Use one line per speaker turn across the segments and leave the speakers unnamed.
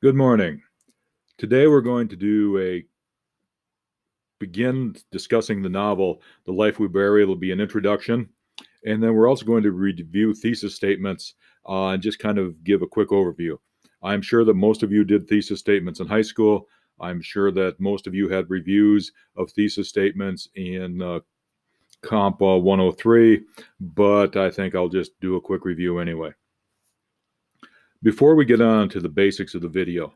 Good morning. Today we're going to begin discussing the novel The Life We Bury. It'll be an introduction, and then we're also going to review thesis statements and just kind of give a quick overview. I'm sure that most of you did thesis statements in high school. I'm sure that most of you had reviews of thesis statements in Comp 103, but I think I'll just do a quick review anyway. Before we get on to the basics of the video,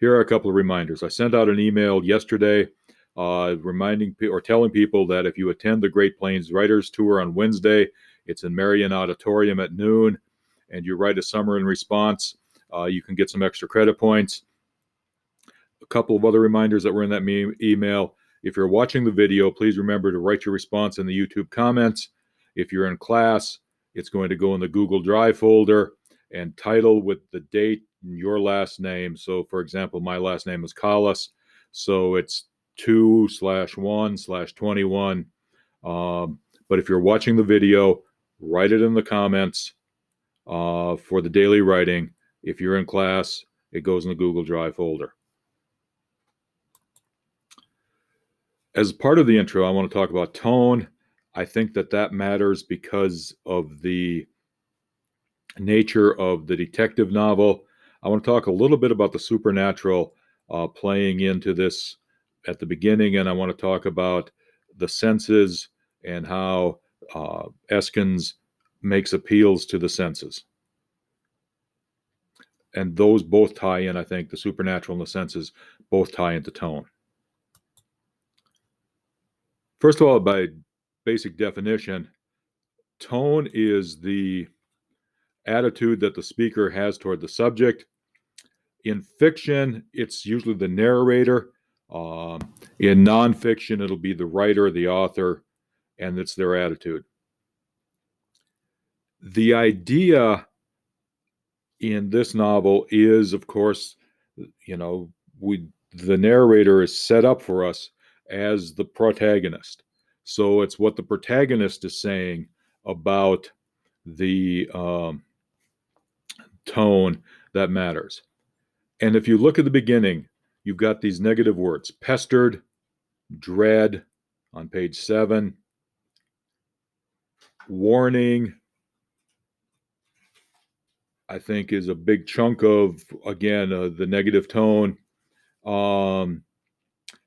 here are a couple of reminders. I sent out an email yesterday reminding or telling people that if you attend the Great Plains Writers Tour on Wednesday, it's in Marion Auditorium at noon, and you write a summary and response, you can get some extra credit points. A couple of other reminders that were in that email. If you're watching the video, please remember to write your response in the YouTube comments. If you're in class, it's going to go in the Google Drive folder and title with the date and your last name. So, for example, my last name is Collis, so it's 2/1/21. But if you're watching the video, write it in the comments for the daily writing. If you're in class, it goes in the Google Drive folder. As part of the intro, I want to talk about tone. I think that matters because of the nature of the detective novel. I want to talk a little bit about the supernatural playing into this at the beginning, and I want to talk about the senses and how Eskins makes appeals to the senses. And those both tie in, I think, the supernatural and the senses both tie into tone. First of all, by basic definition, tone is the attitude that the speaker has toward the subject. In fiction, it's usually the narrator. In nonfiction, it'll be the writer, the author, and it's their attitude. The idea in this novel is, of course, the narrator is set up for us as the protagonist. So it's what the protagonist is saying about the tone that matters. And if you look at the beginning, you've got these negative words: pestered, dread on page 7, warning, I think, is a big chunk of, again, the negative tone. And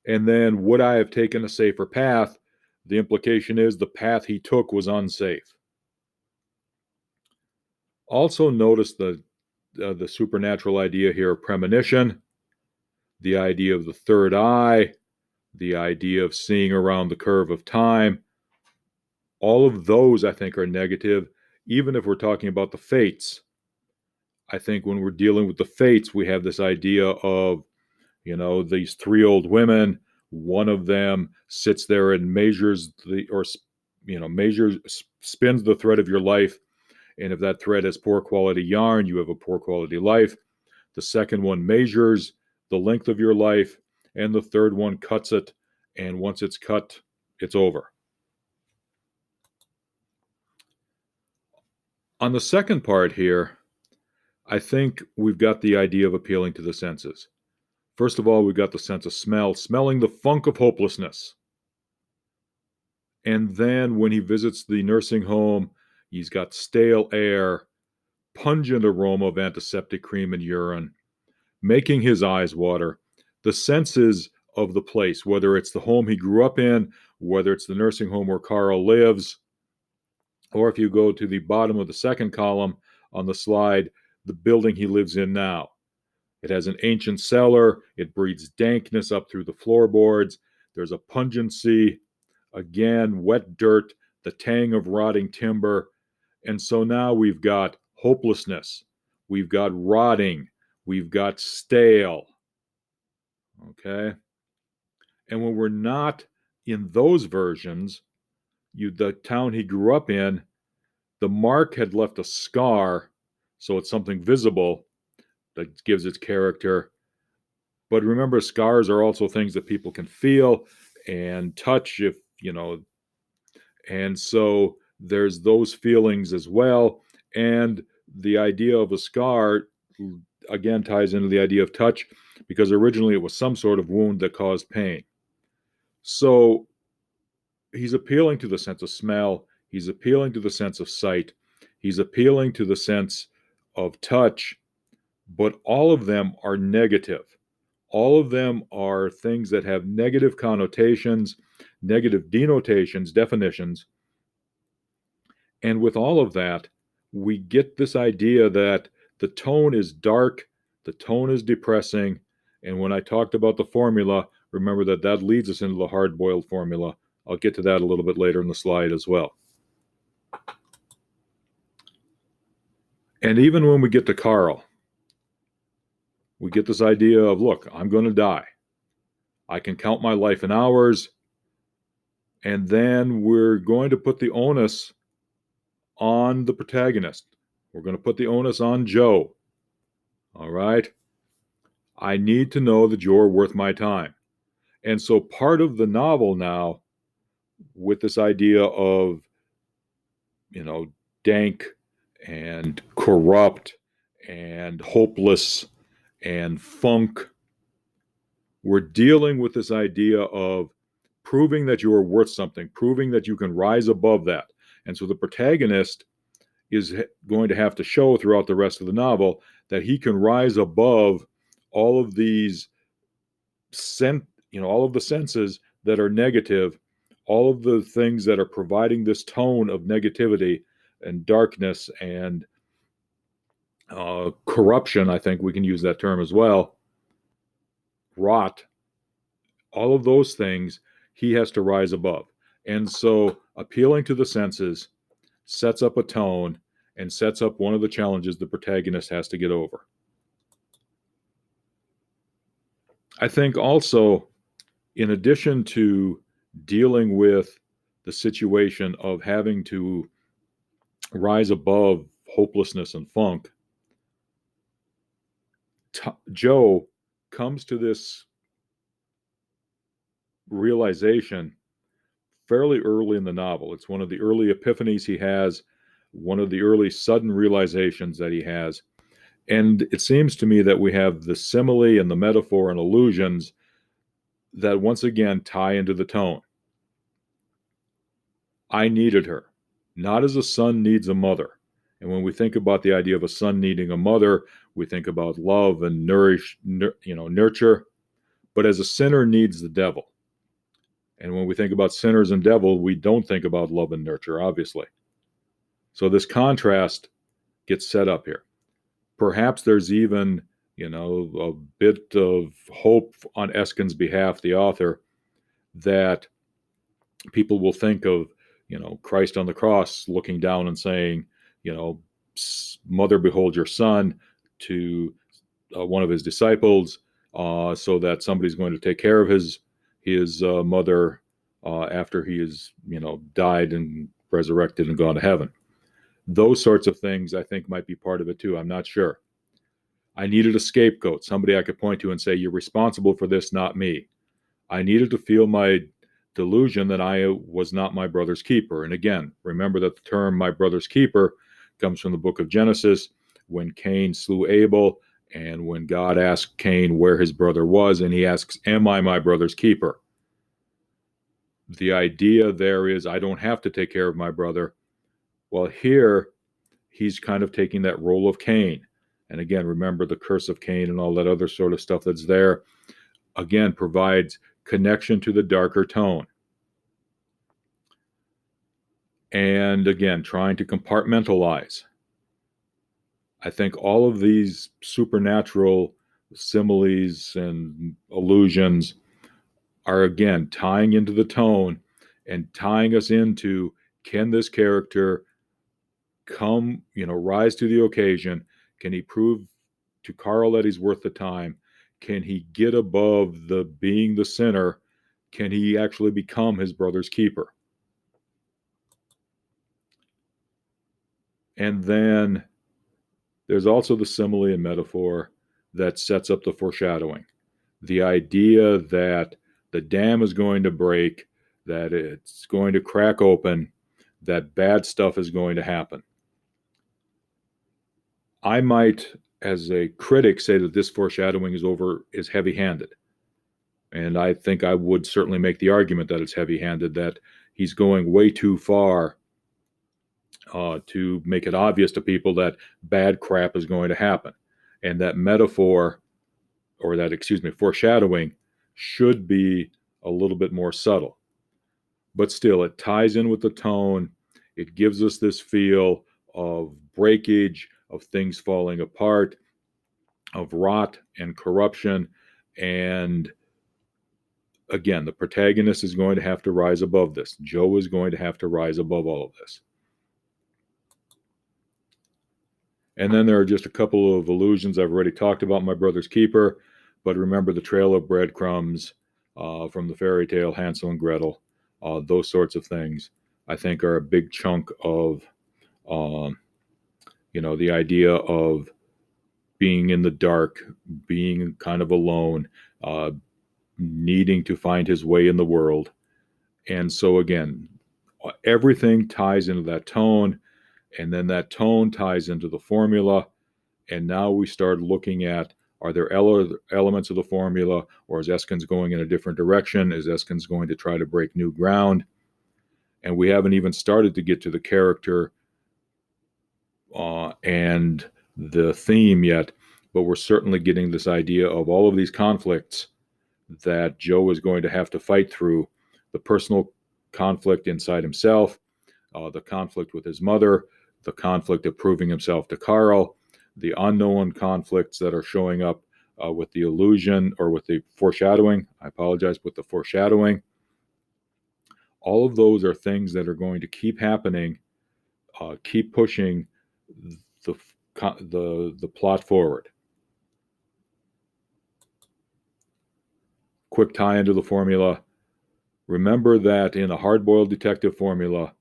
then, would I have taken a safer path? The implication is the path he took was unsafe. Also notice the supernatural idea here of premonition, the idea of the third eye, the idea of seeing around the curve of time. All of those, I think, are negative. Even if we're talking about the fates, I think when we're dealing with the fates, we have this idea of, these 3 old women. One of them sits there and spins the thread of your life. And if that thread has poor quality yarn, you have a poor quality life. The second one measures the length of your life. And the third one cuts it. And once it's cut, it's over. On the second part here, I think we've got the idea of appealing to the senses. First of all, we've got the sense of smell, smelling the funk of hopelessness. And then when he visits the nursing home, he's got stale air, pungent aroma of antiseptic cream and urine, making his eyes water. The senses of the place, whether it's the home he grew up in, whether it's the nursing home where Carl lives, or if you go to the bottom of the second column on the slide, the building he lives in now. It has an ancient cellar. It breathes dankness up through the floorboards. There's a pungency, again, wet dirt, the tang of rotting timber. And so now we've got hopelessness. We've got rotting. We've got stale. Okay? And when we're not in those versions, the town he grew up in, the mark had left a scar, so it's something visible that gives its character. But remember, scars are also things that people can feel and touch, and so there's those feelings as well. And the idea of a scar again ties into the idea of touch, because originally it was some sort of wound that caused pain. So he's appealing to the sense of smell, he's appealing to the sense of sight, he's appealing to the sense of touch, but all of them are negative. All of them are things that have negative connotations, negative denotations, definitions. And with all of that, we get this idea that the tone is dark, the tone is depressing. And when I talked about the formula, remember that that leads us into the hard-boiled formula. I'll get to that a little bit later in the slide as well. And even when we get to Carl, we get this idea of, look, I'm going to die. I can count my life in hours. And then we're going to put the onus on the protagonist. We're going to put the onus on Joe. All right? I need to know that you're worth my time. And so part of the novel now, with this idea of, dank and corrupt and hopeless and funk, we're dealing with this idea of proving that you are worth something, proving that you can rise above that. And so the protagonist is going to have to show throughout the rest of the novel that he can rise above all of these all of the senses that are negative, all of the things that are providing this tone of negativity and darkness and corruption. I think we can use that term as well. Rot, all of those things he has to rise above. And so appealing to the senses sets up a tone and sets up one of the challenges the protagonist has to get over. I think also, in addition to dealing with the situation of having to rise above hopelessness and funk, Joe comes to this realization fairly early in the novel. It's one of the early epiphanies he has, one of the early sudden realizations that he has. And it seems to me that we have the simile and the metaphor and allusions that once again tie into the tone. I needed her, not as a son needs a mother. And when we think about the idea of a son needing a mother, we think about love and nurture, but as a sinner needs the devil. And when we think about sinners and devil, we don't think about love and nurture, obviously. So this contrast gets set up here. Perhaps there's even, a bit of hope on Eskin's behalf, the author, that people will think of, Christ on the cross looking down and saying, mother, behold your son, to one of his disciples, so that somebody's going to take care of his mother after he is, died and resurrected and gone to heaven. Those sorts of things I think might be part of it too. I'm not sure. I needed a scapegoat, somebody I could point to and say, you're responsible for this, not me. I needed to feel my delusion that I was not my brother's keeper. And again, remember that the term my brother's keeper comes from the book of Genesis, when Cain slew Abel, and when God asked Cain where his brother was, and he asks, am I my brother's keeper? The idea there is, I don't have to take care of my brother. Well, here, he's kind of taking that role of Cain. And again, remember the curse of Cain and all that other sort of stuff that's there, again, provides connection to the darker tone. And again, trying to compartmentalize. I think all of these supernatural similes and allusions are, again, tying into the tone and tying us into, can this character rise to the occasion? Can he prove to Carl that he's worth the time? Can he get above the being the sinner? Can he actually become his brother's keeper? And then there's also the simile and metaphor that sets up the foreshadowing. The idea that the dam is going to break, that it's going to crack open, that bad stuff is going to happen. I might as a critic, say that this foreshadowing is heavy-handed. And I think I would certainly make the argument that it's heavy-handed, that he's going way too far to make it obvious to people that bad crap is going to happen. And that metaphor, or that, excuse me, foreshadowing should be a little bit more subtle. But still, it ties in with the tone. It gives us this feel of breakage, of things falling apart, of rot and corruption. And again, the protagonist is going to have to rise above this. Joe is going to have to rise above all of this. And then there are just a couple of allusions. I've already talked about My Brother's Keeper, but remember the trail of breadcrumbs from the fairy tale Hansel and Gretel. Those sorts of things, I think, are a big chunk of, the idea of being in the dark, being kind of alone, needing to find his way in the world. And so again, everything ties into that tone, and then that tone ties into the formula. And now we start looking at, are there elements of the formula, or is Eskins going in a different direction? Is Eskins going to try to break new ground? And we haven't even started to get to the character and the theme yet, but we're certainly getting this idea of all of these conflicts that Joe is going to have to fight through. The personal conflict inside himself, the conflict with his mother, the conflict of proving himself to Carl, the unknown conflicts that are showing up with the illusion, or with the foreshadowing. I apologize, with the foreshadowing. All of those are things that are going to keep happening, keep pushing the plot forward. Quick tie into the formula. Remember that in a hard-boiled detective formula,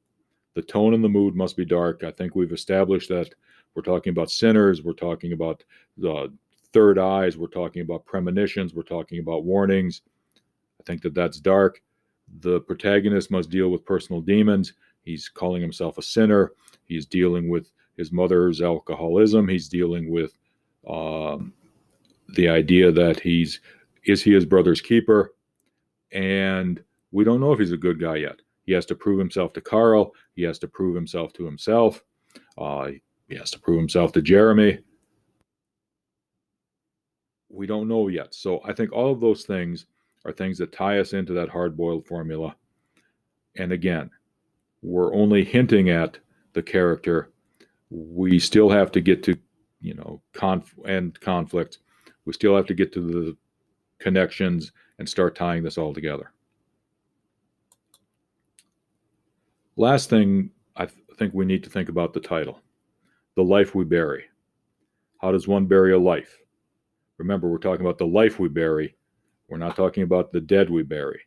the tone and the mood must be dark. I think we've established that we're talking about sinners, we're talking about the third eyes, we're talking about premonitions, we're talking about warnings. I think that that's dark. The protagonist must deal with personal demons. He's calling himself a sinner. He's dealing with his mother's alcoholism. He's dealing with the idea that is he his brother's keeper? And we don't know if he's a good guy yet. He has to prove himself to Carl. He has to prove himself to himself. He has to prove himself to Jeremy. We don't know yet. So I think all of those things are things that tie us into that hard-boiled formula. And again, we're only hinting at the character. We still have to get to, conflict. We still have to get to the connections and start tying this all together. Last thing, I think we need to think about the title, The Life We Bury. How does one bury a life? Remember, we're talking about the life we bury. We're not talking about the dead we bury.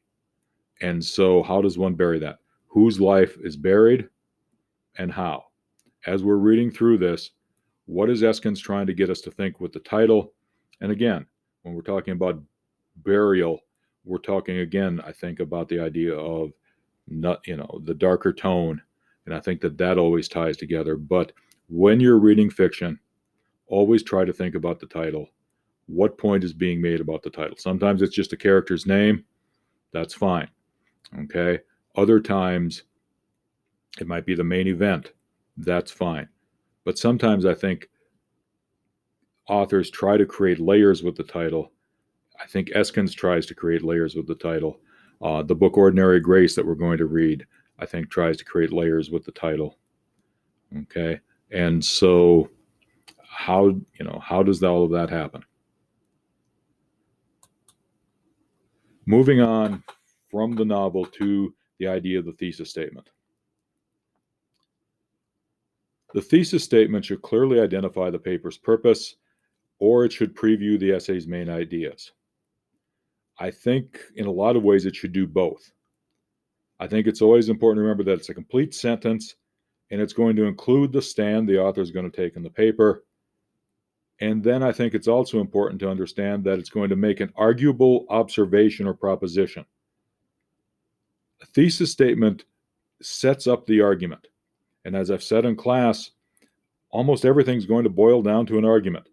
And so how does one bury that? Whose life is buried and how? As we're reading through this, what is Eskins trying to get us to think with the title? And again, when we're talking about burial, we're talking again, I think, about the idea of the darker tone. And I think that always ties together. But when you're reading fiction, always try to think about the title. What point is being made about the title? Sometimes it's just a character's name. That's fine. Okay. Other times it might be the main event. That's fine. But sometimes I think authors try to create layers with the title. I think Eskins tries to create layers with the title. The book Ordinary Grace that we're going to read, I think, tries to create layers with the title. Okay. And so how does all of that happen? Moving on from the novel to the idea of the thesis statement. The thesis statement should clearly identify the paper's purpose, or it should preview the essay's main ideas. I think in a lot of ways it should do both. I think it's always important to remember that it's a complete sentence, and it's going to include the stand the author is going to take in the paper. And then I think it's also important to understand that it's going to make an arguable observation or proposition. A thesis statement sets up the argument. And as I've said in class, almost everything's going to boil down to an argument.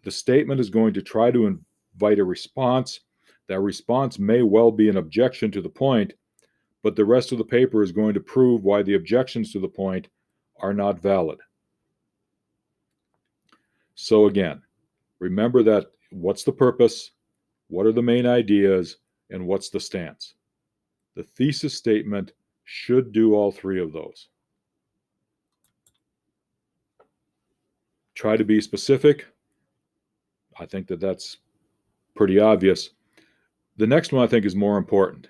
The statement is going to try to invite a response. That response may well be an objection to the point, but the rest of the paper is going to prove why the objections to the point are not valid. So again, remember that what's the purpose, what are the main ideas, and what's the stance? The thesis statement should do all three of those. Try to be specific. I think that that's pretty obvious. The next one I think is more important.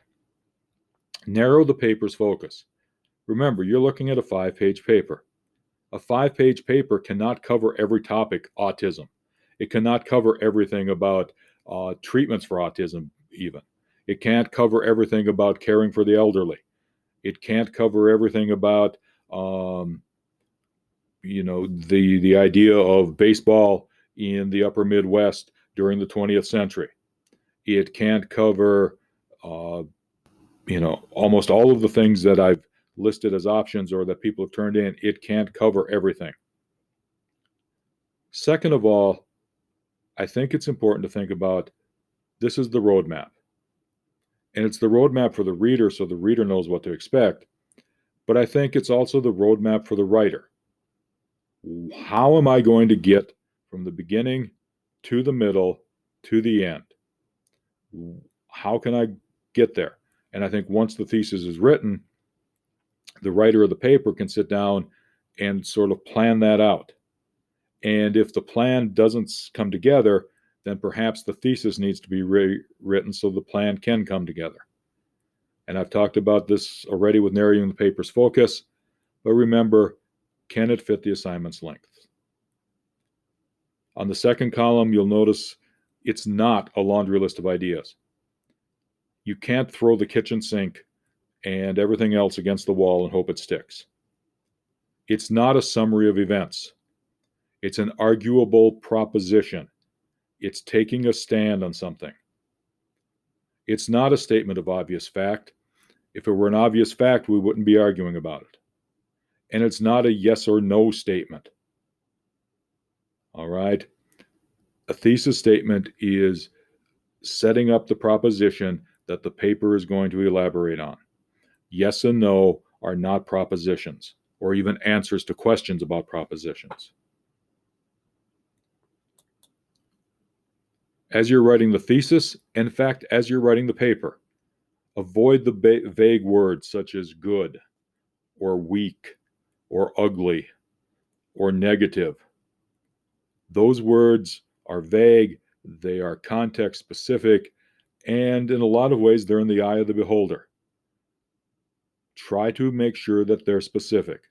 Narrow the paper's focus. Remember, you're looking at a 5-page paper. A 5-page paper cannot cover every topic autism. It cannot cover everything about treatments for autism, even. It can't cover everything about caring for the elderly. It can't cover everything about, the idea of baseball in the upper Midwest during the 20th century. It can't cover, almost all of the things that I've listed as options or that people have turned in. It can't cover everything. Second of all, I think it's important to think about this is the roadmap. And it's the roadmap for the reader so the reader knows what to expect. But I think it's also the roadmap for the writer. How am I going to get from the beginning to the middle to the end? How can I get there? And I think once the thesis is written, the writer of the paper can sit down and sort of plan that out. And if the plan doesn't come together, then perhaps the thesis needs to be rewritten so the plan can come together. And I've talked about this already with narrowing the paper's focus, but remember, can it fit the assignment's length? On the second column, you'll notice it's not a laundry list of ideas. You can't throw the kitchen sink and everything else against the wall and hope it sticks. It's not a summary of events. It's an arguable proposition. It's taking a stand on something. It's not a statement of obvious fact. If it were an obvious fact, we wouldn't be arguing about it. And it's not a yes or no statement. All right? A thesis statement is setting up the proposition that the paper is going to elaborate on. Yes and no are not propositions or even answers to questions about propositions. As you're writing the thesis, in fact, as you're writing the paper, avoid the vague words such as good or weak or ugly or negative. Those words are vague, they are context specific, and in a lot of ways, they're in the eye of the beholder. Try to make sure that they're specific.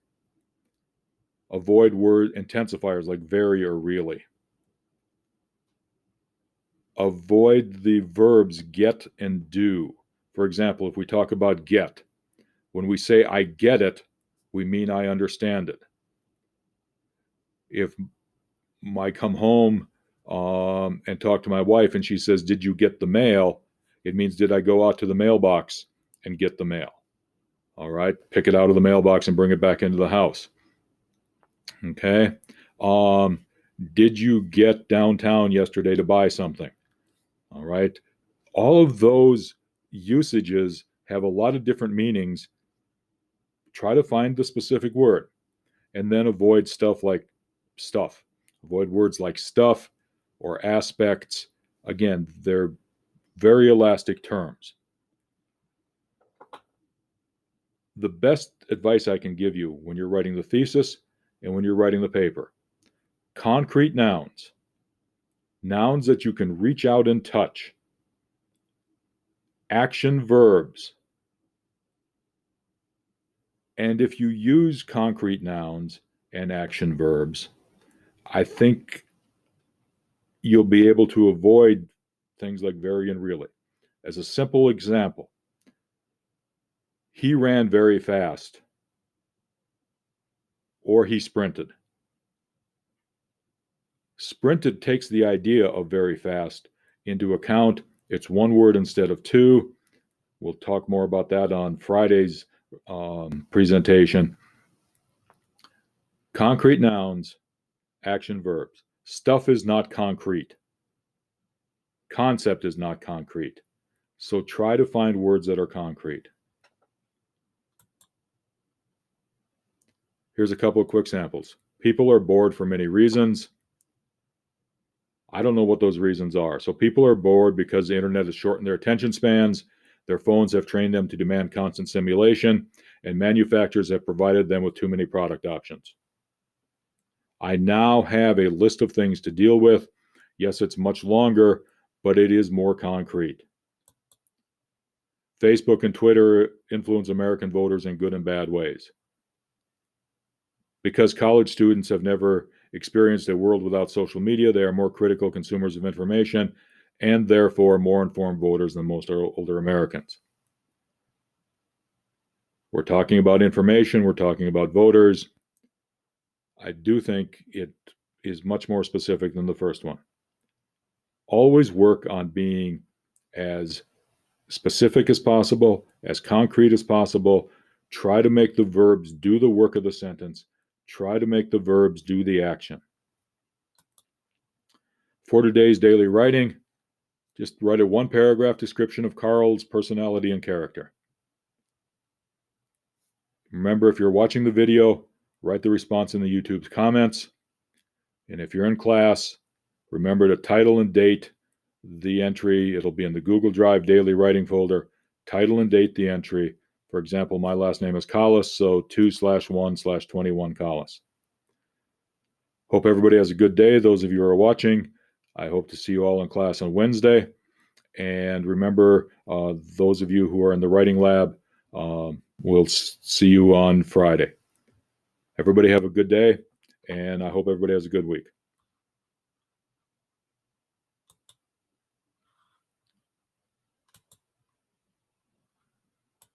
Avoid word intensifiers like very or really. Avoid the verbs get and do. For example, if we talk about get, when we say I get it, we mean I understand it. If I come home and talk to my wife and she says, did you get the mail? It means, did I go out to the mailbox and get the mail? All right, pick it out of the mailbox and bring it back into the house. Okay. Did you get downtown yesterday to buy something? All right. All of those usages have a lot of different meanings. Try to find the specific word and then avoid stuff like stuff. Avoid words like stuff or aspects. Again, they're very elastic terms. The best advice I can give you when you're writing the thesis and when you're writing the paper: concrete nouns, nouns that you can reach out and touch, action verbs. And if you use concrete nouns and action verbs, I think you'll be able to avoid things like very and really. As a simple example, he ran very fast, or he sprinted. Sprinted takes the idea of very fast into account. It's one word instead of two. We'll talk more about that on Friday's presentation. Concrete nouns, action verbs. Stuff is not concrete. Concept is not concrete. So try to find words that are concrete. Here's a couple of quick samples. People are bored for many reasons. I don't know what those reasons are. So people are bored because the internet has shortened their attention spans, their phones have trained them to demand constant stimulation, and manufacturers have provided them with too many product options. I now have a list of things to deal with. Yes, it's much longer, but it is more concrete. Facebook and Twitter influence American voters in good and bad ways. Because college students have never experienced a world without social media, they are more critical consumers of information and therefore more informed voters than most older Americans. We're talking about information, we're talking about voters. I do think it is much more specific than the first one. Always work on being as specific as possible, as concrete as possible. Try to make the verbs do the work of the sentence. Try to make the verbs do the action. For today's daily writing, just write a one-paragraph description of Carl's personality and character. Remember, if you're watching the video, write the response in the YouTube's comments. And if you're in class, remember to title and date the entry. It'll be in the Google Drive daily writing folder. Title and date the entry. For example, my last name is Collis, so 2/1/21 Collis. Hope everybody has a good day. Those of you who are watching, I hope to see you all in class on Wednesday. And remember, those of you who are in the writing lab, we'll see you on Friday. Everybody have a good day, and I hope everybody has a good week.